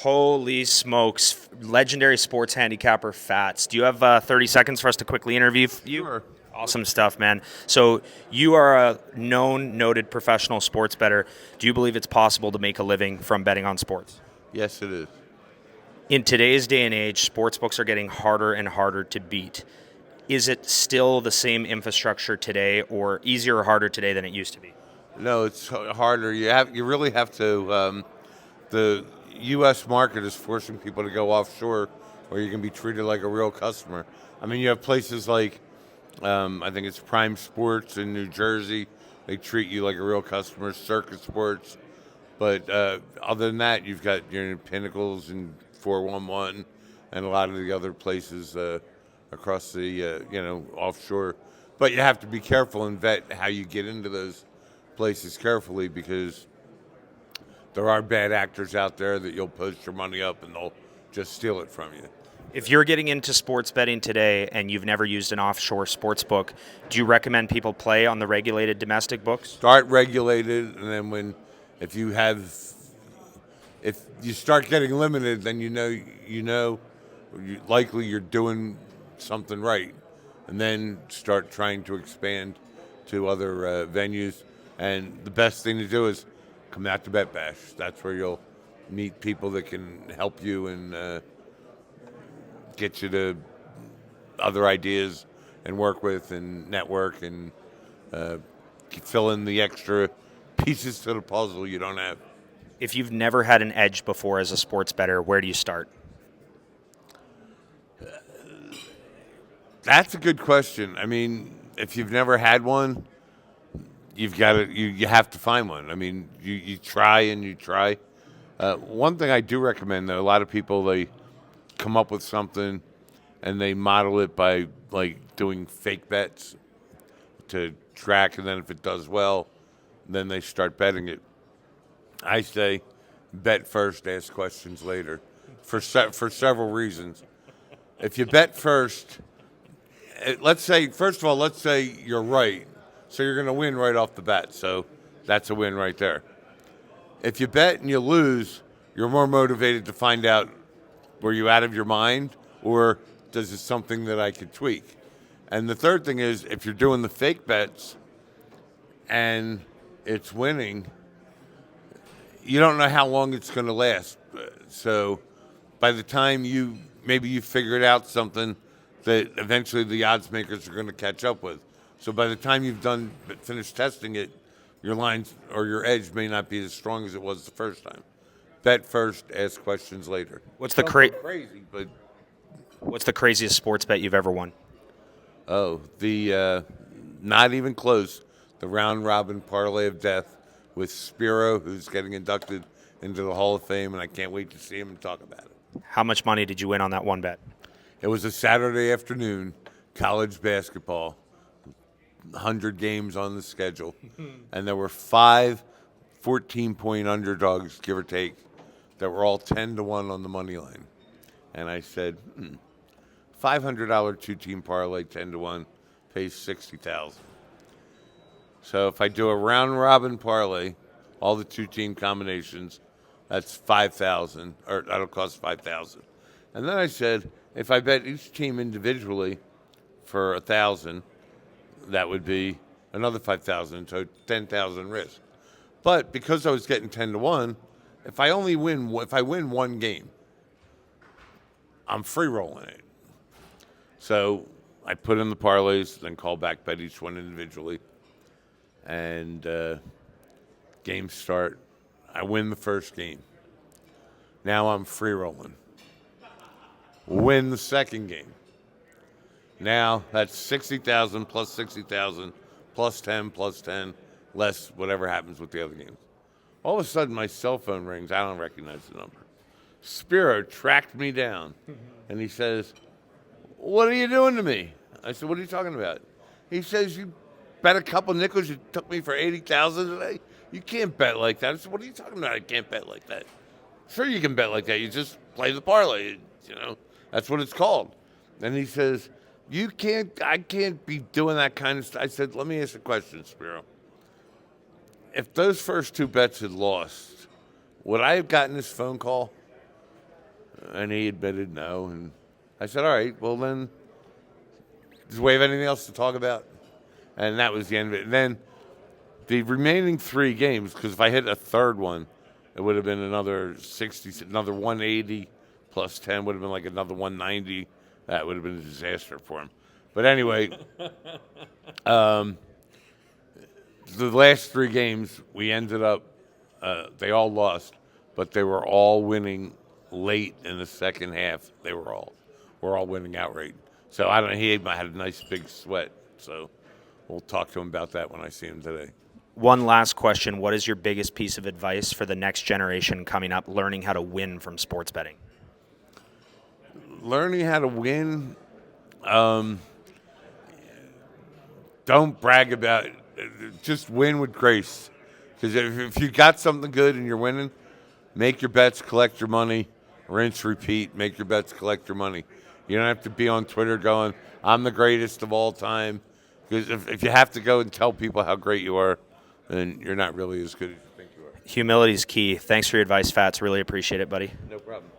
Holy smokes. Legendary sports handicapper Fats. Do you have 30 seconds for us to quickly interview you? Sure. Awesome stuff, man. So you are a known, noted professional sports bettor. Do you believe it's possible to make a living from betting on sports? Yes, it is. In today's day and age, sportsbooks are getting harder and harder to beat. Is it still the same infrastructure today, or easier or harder today than it used to be? No, it's harder. You really have to. The U.S. market is forcing people to go offshore, where you can be treated like a real customer. I mean, you have places like I think it's Prime Sports in New Jersey. They treat you like a real customer. Circuit Sports, but other than that, you've got your Pinnacles and 411, and a lot of the other places across the offshore. But you have to be careful and vet how you get into those places carefully, because there are bad actors out there that you'll post your money up and they'll just steal it from you. If you're getting into sports betting today and you've never used an offshore sports book, do you recommend people play on the regulated domestic books? Start regulated, and then if you start getting limited, then likely you're doing something right, and then start trying to expand to other venues. And the best thing to do is come out to BetBash. That's where you'll meet people that can help you and get you to other ideas and work with and network and fill in the extra pieces to the puzzle you don't have. If you've never had an edge before as a sports bettor, where do you start? That's a good question. I mean, if you've never had one, you've got to you have to find one. I mean, you try and you try. One thing I do recommend, though, a lot of people, they come up with something and they model it by like doing fake bets to track, and then if it does well, then they start betting it. I say bet first, ask questions later, for several reasons. If you bet first, let's say you're right, so you're going to win right off the bat. So that's a win right there. If you bet and you lose, you're more motivated to find out, were you out of your mind, or does it something that I could tweak? And the third thing is, if you're doing the fake bets and it's winning, you don't know how long it's going to last. So by the time you figured out something that eventually the odds makers are going to catch up with. So by the time you've finished testing it, your lines or your edge may not be as strong as it was the first time. Bet first, ask questions later. What's the crazy? But what's the craziest sports bet you've ever won? Oh, the not even close. The round robin parlay of death with Spiro, who's getting inducted into the Hall of Fame, and I can't wait to see him and talk about it. How much money did you win on that one bet? It was a Saturday afternoon, college basketball, 100 games on the schedule, and there were 5 14-point underdogs, give or take, that were all 10-1 on the money line. And I said, $500 two-team parlay, 10-1, pays $60,000. So if I do a round-robin parlay, all the two-team combinations, that's $5,000, or that'll cost $5,000. And then I said, if I bet each team individually for $1,000, that would be another $5,000, so $10,000 risk. But because I was getting 10-1, if I win one game, I'm free rolling it. So I put in the parlays, then call back, bet each one individually, and games start. I win the first game. Now I'm free rolling. Win the second game. Now that's 60,000 plus 60,000 plus 10 less whatever happens with the other games. All of a sudden my cell phone rings. I don't recognize the number. Spiro tracked me down, and he says, "What are you doing to me?" I said, "What are you talking about?" He says, "You bet a couple nickels. You took me for 80,000 today. You can't bet like that." I said, "What are you talking about? I can't bet like that." "Sure, you can bet like that. You just play the parlay. That's what it's called." And he says, I can't be doing that kind of stuff. I said, "Let me ask a question, Spiro. If those first two bets had lost, would I have gotten this phone call?" And he admitted no. And I said, all right, well then, does we have anything else to talk about? And that was the end of it. And then the remaining 3 games, because if I hit a third one, it would have been another 60, another 180 plus 10 would have been like another 190. That would have been a disaster for him. But anyway, the last 3 games, we ended up, they all lost, but they were all winning late in the second half. We're all winning outright. So I don't know, he had a nice big sweat. So we'll talk to him about that when I see him today. One last question. What is your biggest piece of advice for the next generation coming up learning how to win from sports betting? Learning how to win, don't brag about it. Just win with grace. Because if you got something good and you're winning, make your bets, collect your money, rinse, repeat, make your bets, collect your money. You don't have to be on Twitter going, I'm the greatest of all time. Because if you have to go and tell people how great you are, then you're not really as good as you think you are. Humility is key. Thanks for your advice, Fats. Really appreciate it, buddy. No problem.